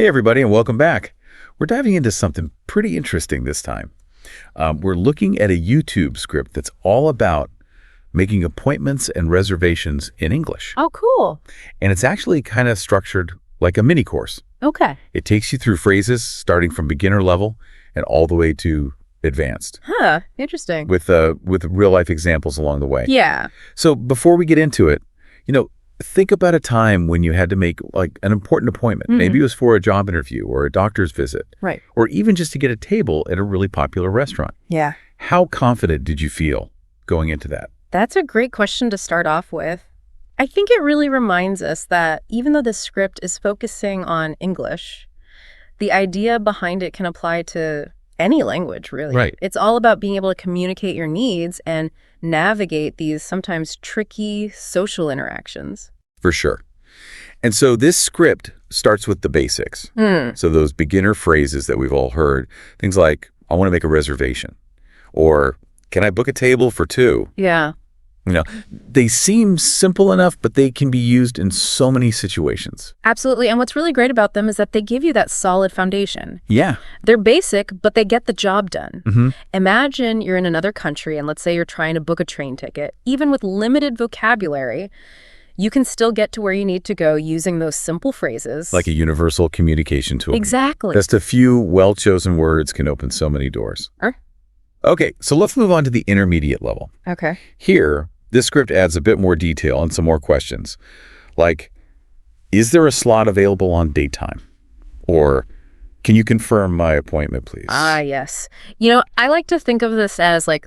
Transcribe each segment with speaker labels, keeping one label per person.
Speaker 1: Hey, everybody, and welcome back. We're diving into something pretty interesting this time. We're looking at a YouTube script that's all about making appointments and reservations in English.
Speaker 2: Oh, cool.
Speaker 1: And it's actually kind of structured like a mini course.
Speaker 2: Okay.
Speaker 1: It takes you through phrases starting from beginner level and all the way to advanced.
Speaker 2: Huh. Interesting.
Speaker 1: With real-life examples along the way.
Speaker 2: Yeah.
Speaker 1: So before we get into it, think about a time when you had to make like an important appointment. Maybe it was for a job interview or a doctor's visit.
Speaker 2: Right.
Speaker 1: Or even just to get a table at a really popular restaurant.
Speaker 2: Yeah.
Speaker 1: How confident did you feel going into that?
Speaker 2: That's a great question to start off with. I think it really reminds us that even though the script is focusing on English, the idea behind it can apply to any language, really.
Speaker 1: Right.
Speaker 2: It's all about being able to communicate your needs and navigate these sometimes tricky social interactions.
Speaker 1: For sure. And so this script starts with the basics. So those beginner phrases that we've all heard, things like, I want to make a reservation, or can I book a table for two?
Speaker 2: Yeah.
Speaker 1: They seem simple enough, but they can be used in so many situations.
Speaker 2: Absolutely. And what's really great about them is that they give you that solid foundation.
Speaker 1: Yeah.
Speaker 2: They're basic, but they get the job done.
Speaker 1: Mm-hmm.
Speaker 2: Imagine you're in another country and let's say you're trying to book a train ticket. Even with limited vocabulary, you can still get to where you need to go using those simple phrases.
Speaker 1: Like a universal communication tool.
Speaker 2: Exactly.
Speaker 1: Just a few well-chosen words can open so many doors. Okay, so let's move on to the intermediate level.
Speaker 2: Okay.
Speaker 1: Here, this script adds a bit more detail and some more questions. Like, is there a slot available on date time? Or, can you confirm my appointment, please?
Speaker 2: Yes. I like to think of this as like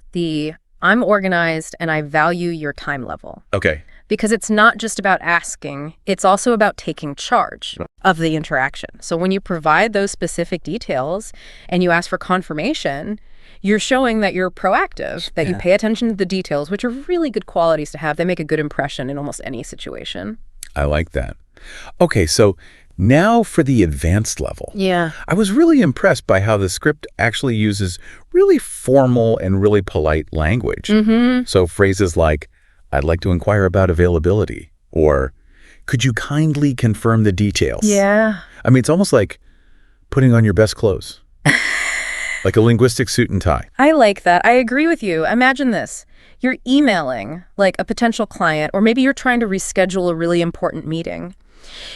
Speaker 2: I'm organized and I value your time level.
Speaker 1: Okay.
Speaker 2: Because it's not just about asking, it's also about taking charge of the interaction. So when you provide those specific details and you ask for confirmation, you're showing that you're proactive, that you pay attention to the details, which are really good qualities to have. They make a good impression in almost any situation.
Speaker 1: I like that. Okay, so now for the advanced level.
Speaker 2: Yeah.
Speaker 1: I was really impressed by how the script actually uses really formal and really polite language. So phrases like, I'd like to inquire about availability, or could you kindly confirm the details?
Speaker 2: Yeah.
Speaker 1: I mean, it's almost like putting on your best clothes. Like a linguistic suit and tie.
Speaker 2: I like that. I agree with you. Imagine this. You're emailing like a potential client, or maybe you're trying to reschedule a really important meeting.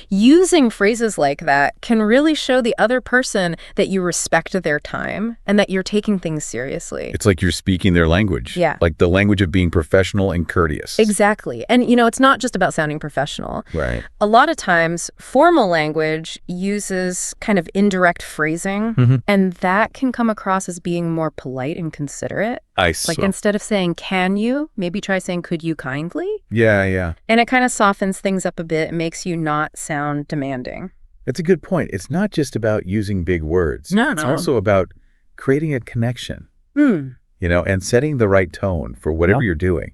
Speaker 2: Using phrases like that can really show the other person that you respect their time and that you're taking things seriously.
Speaker 1: It's like you're speaking their language.
Speaker 2: Yeah.
Speaker 1: Like the language of being professional and courteous.
Speaker 2: Exactly. And, it's not just about sounding professional.
Speaker 1: Right.
Speaker 2: A lot of times, formal language uses kind of indirect phrasing, and that can come across as being more polite and considerate. Like instead of saying, can you, maybe try saying, could you kindly?
Speaker 1: Yeah.
Speaker 2: And it kind of softens things up a bit and makes you not sound demanding.
Speaker 1: That's a good point. It's not just about using big words.
Speaker 2: No.
Speaker 1: It's also about creating a connection, and setting the right tone for whatever you're doing.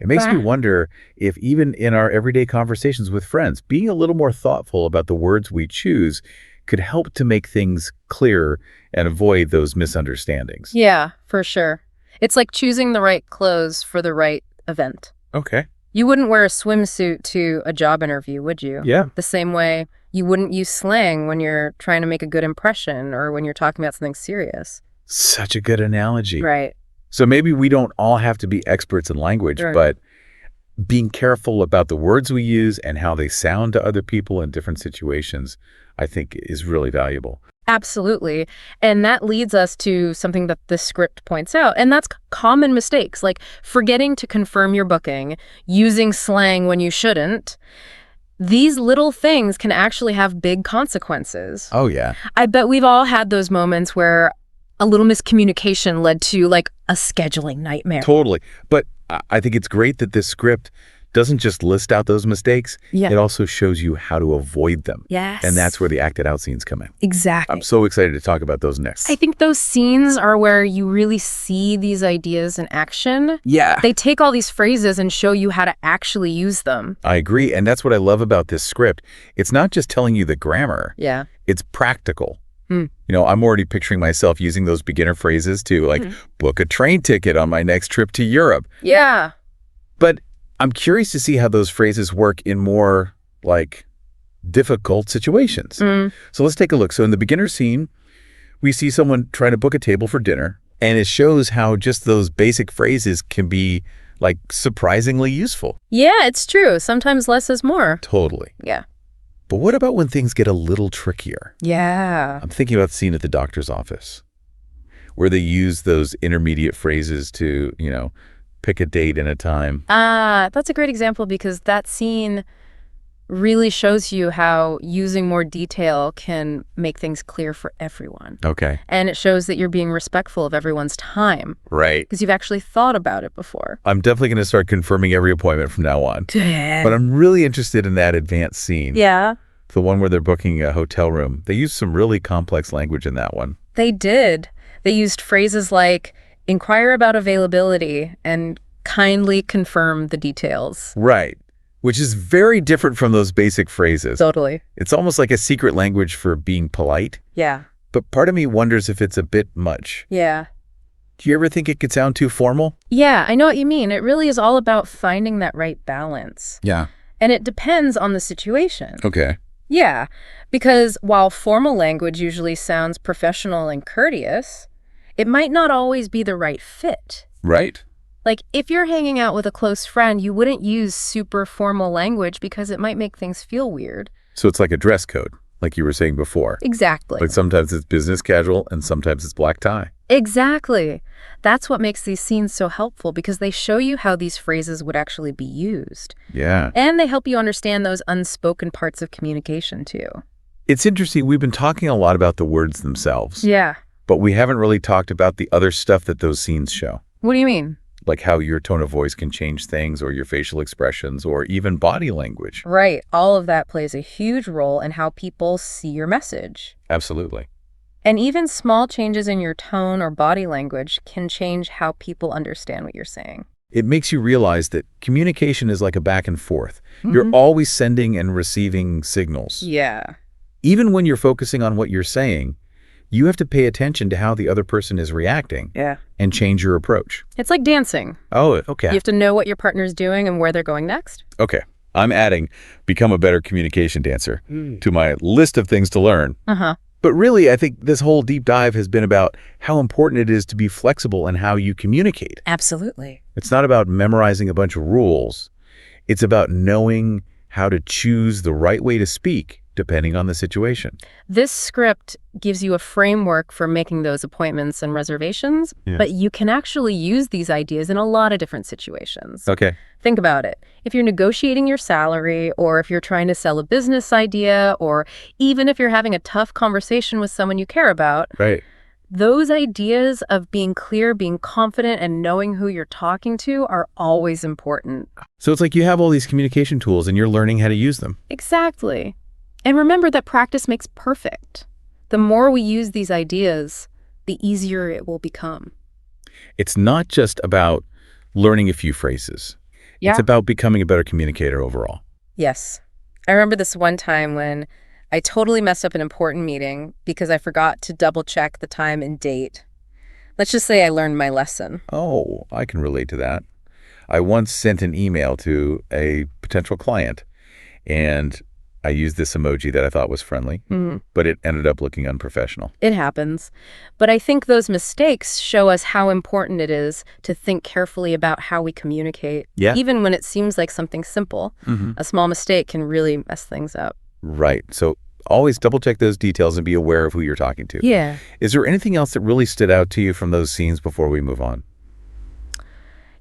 Speaker 1: It makes me wonder if even in our everyday conversations with friends, being a little more thoughtful about the words we choose could help to make things clearer and avoid those misunderstandings.
Speaker 2: Yeah, for sure. It's like choosing the right clothes for the right event.
Speaker 1: Okay.
Speaker 2: You wouldn't wear a swimsuit to a job interview, would you?
Speaker 1: Yeah.
Speaker 2: The same way you wouldn't use slang when you're trying to make a good impression or when you're talking about something serious.
Speaker 1: Such a good analogy.
Speaker 2: Right.
Speaker 1: So maybe we don't all have to be experts in language, but being careful about the words we use and how they sound to other people in different situations, I think is really valuable.
Speaker 2: Absolutely. And that leads us to something that the script points out, and that's common mistakes, like forgetting to confirm your booking, using slang when you shouldn't. These little things can actually have big consequences.
Speaker 1: Oh, yeah.
Speaker 2: I bet we've all had those moments where a little miscommunication led to like a scheduling nightmare.
Speaker 1: Totally. But I think it's great that this script doesn't just list out those mistakes.
Speaker 2: Yeah.
Speaker 1: It also shows you how to avoid them.
Speaker 2: Yes.
Speaker 1: And that's where the acted out scenes come in.
Speaker 2: Exactly.
Speaker 1: I'm so excited to talk about those next.
Speaker 2: I think those scenes are where you really see these ideas in action.
Speaker 1: Yeah.
Speaker 2: They take all these phrases and show you how to actually use them.
Speaker 1: I agree. And that's what I love about this script. It's not just telling you the grammar.
Speaker 2: Yeah.
Speaker 1: It's practical. I'm already picturing myself using those beginner phrases to book a train ticket on my next trip to Europe.
Speaker 2: Yeah.
Speaker 1: But I'm curious to see how those phrases work in more like difficult situations. So let's take a look. So in the beginner scene, we see someone trying to book a table for dinner, and it shows how just those basic phrases can be like surprisingly useful.
Speaker 2: Yeah, it's true. Sometimes less is more.
Speaker 1: Totally.
Speaker 2: Yeah.
Speaker 1: But what about when things get a little trickier?
Speaker 2: Yeah.
Speaker 1: I'm thinking about the scene at the doctor's office where they use those intermediate phrases to, pick a date and a time.
Speaker 2: That's a great example because that scene really shows you how using more detail can make things clear for everyone.
Speaker 1: Okay.
Speaker 2: And it shows that you're being respectful of everyone's time.
Speaker 1: Right.
Speaker 2: Because you've actually thought about it before.
Speaker 1: I'm definitely going to start confirming every appointment from now on. But I'm really interested in that advanced scene.
Speaker 2: Yeah.
Speaker 1: The one where they're booking a hotel room. They used some really complex language in that one.
Speaker 2: They did. They used phrases like inquire about availability and kindly confirm the details.
Speaker 1: Right. Which is very different from those basic phrases.
Speaker 2: Totally.
Speaker 1: It's almost like a secret language for being polite.
Speaker 2: Yeah.
Speaker 1: But part of me wonders if it's a bit much.
Speaker 2: Yeah.
Speaker 1: Do you ever think it could sound too formal?
Speaker 2: Yeah, I know what you mean. It really is all about finding that right balance.
Speaker 1: Yeah.
Speaker 2: And it depends on the situation.
Speaker 1: Okay.
Speaker 2: Yeah, because while formal language usually sounds professional and courteous, it might not always be the right fit.
Speaker 1: Right.
Speaker 2: Like, if you're hanging out with a close friend, you wouldn't use super formal language because it might make things feel weird.
Speaker 1: So it's like a dress code, like you were saying before.
Speaker 2: Exactly.
Speaker 1: Like sometimes it's business casual and sometimes it's black tie.
Speaker 2: Exactly. That's what makes these scenes so helpful because they show you how these phrases would actually be used.
Speaker 1: Yeah.
Speaker 2: And they help you understand those unspoken parts of communication, too.
Speaker 1: It's interesting. We've been talking a lot about the words themselves.
Speaker 2: Yeah.
Speaker 1: But we haven't really talked about the other stuff that those scenes show.
Speaker 2: What do you mean?
Speaker 1: Like how your tone of voice can change things or your facial expressions or even body language.
Speaker 2: Right. All of that plays a huge role in how people see your message.
Speaker 1: Absolutely.
Speaker 2: And even small changes in your tone or body language can change how people understand what you're saying.
Speaker 1: It makes you realize that communication is like a back and forth. You're always sending and receiving signals.
Speaker 2: Yeah.
Speaker 1: Even when you're focusing on what you're saying, you have to pay attention to how the other person is reacting and change your approach.
Speaker 2: It's like dancing.
Speaker 1: Oh, okay.
Speaker 2: You have to know what your partner's doing and where they're going next.
Speaker 1: Okay. I'm adding become a better communication dancer to my list of things to learn. But really, I think this whole deep dive has been about how important it is to be flexible in how you communicate.
Speaker 2: Absolutely.
Speaker 1: It's not about memorizing a bunch of rules. It's about knowing how to choose the right way to speak depending on the situation.
Speaker 2: This script gives you a framework for making those appointments and reservations, but you can actually use these ideas in a lot of different situations.
Speaker 1: Okay.
Speaker 2: Think about it. If you're negotiating your salary, or if you're trying to sell a business idea, or even if you're having a tough conversation with someone you care about,
Speaker 1: Right.
Speaker 2: those ideas of being clear, being confident, and knowing who you're talking to are always important.
Speaker 1: So it's like you have all these communication tools and you're learning how to use them.
Speaker 2: Exactly. And remember that practice makes perfect. The more we use these ideas, the easier it will become.
Speaker 1: It's not just about learning a few phrases.
Speaker 2: Yeah.
Speaker 1: It's about becoming a better communicator overall.
Speaker 2: Yes. I remember this one time when I totally messed up an important meeting because I forgot to double check the time and date. Let's just say I learned my lesson.
Speaker 1: Oh, I can relate to that. I once sent an email to a potential client, and I used this emoji that I thought was friendly, but it ended up looking unprofessional.
Speaker 2: It happens. But I think those mistakes show us how important it is to think carefully about how we communicate.
Speaker 1: Yeah.
Speaker 2: Even when it seems like something simple, a small mistake can really mess things up.
Speaker 1: Right. So always double check those details and be aware of who you're talking to.
Speaker 2: Yeah.
Speaker 1: Is there anything else that really stood out to you from those scenes before we move on?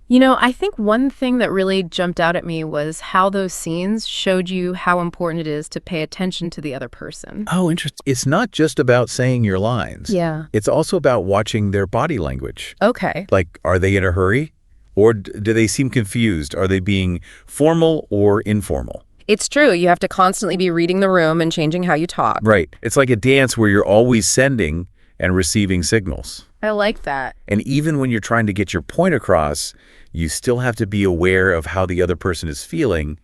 Speaker 2: You know, I think one thing that really jumped out at me was how those scenes showed you how important it is to pay attention to the other person.
Speaker 1: Oh, interesting. It's not just about saying your lines.
Speaker 2: Yeah.
Speaker 1: It's also about watching their body language.
Speaker 2: Okay.
Speaker 1: Like, are they in a hurry? Or do they seem confused? Are they being formal or informal?
Speaker 2: It's true. You have to constantly be reading the room and changing how you talk.
Speaker 1: Right. It's like a dance where you're always sending and receiving signals.
Speaker 2: I like that.
Speaker 1: And even when you're trying to get your point across, you still have to be aware of how the other person is feeling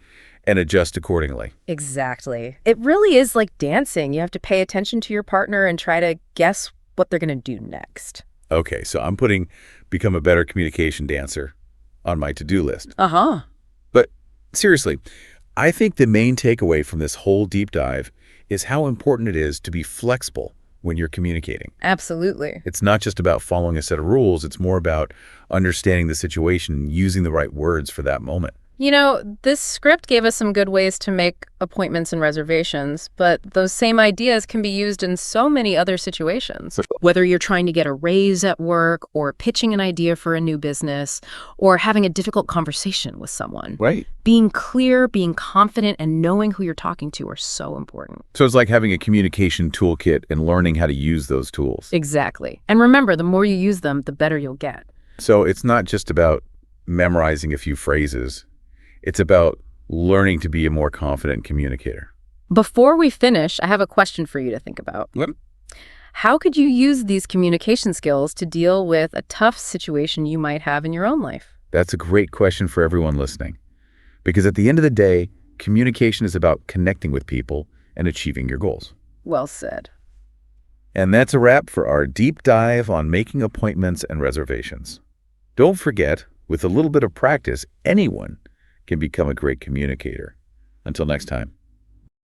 Speaker 1: and adjust accordingly.
Speaker 2: Exactly. It really is like dancing. You have to pay attention to your partner and try to guess what they're going to do next.
Speaker 1: Okay, so I'm putting become a better communication dancer on my to-do list.
Speaker 2: Uh-huh.
Speaker 1: But seriously, I think the main takeaway from this whole deep dive is how important it is to be flexible when you're communicating.
Speaker 2: Absolutely.
Speaker 1: It's not just about following a set of rules. It's more about understanding the situation, using the right words for that moment.
Speaker 2: You know, this script gave us some good ways to make appointments and reservations, but those same ideas can be used in so many other situations. Whether you're trying to get a raise at work, or pitching an idea for a new business, or having a difficult conversation with someone.
Speaker 1: Right.
Speaker 2: Being clear, being confident, and knowing who you're talking to are so important.
Speaker 1: So it's like having a communication toolkit and learning how to use those tools.
Speaker 2: Exactly. And remember, the more you use them, the better you'll get.
Speaker 1: So it's not just about memorizing a few phrases. It's about learning to be a more confident communicator.
Speaker 2: Before we finish, I have a question for you to think about.
Speaker 1: What?
Speaker 2: How could you use these communication skills to deal with a tough situation you might have in your own life?
Speaker 1: That's a great question for everyone listening. Because at the end of the day, communication is about connecting with people and achieving your goals.
Speaker 2: Well said.
Speaker 1: And that's a wrap for our deep dive on making appointments and reservations. Don't forget, with a little bit of practice, anyone can become a great communicator. Until next time.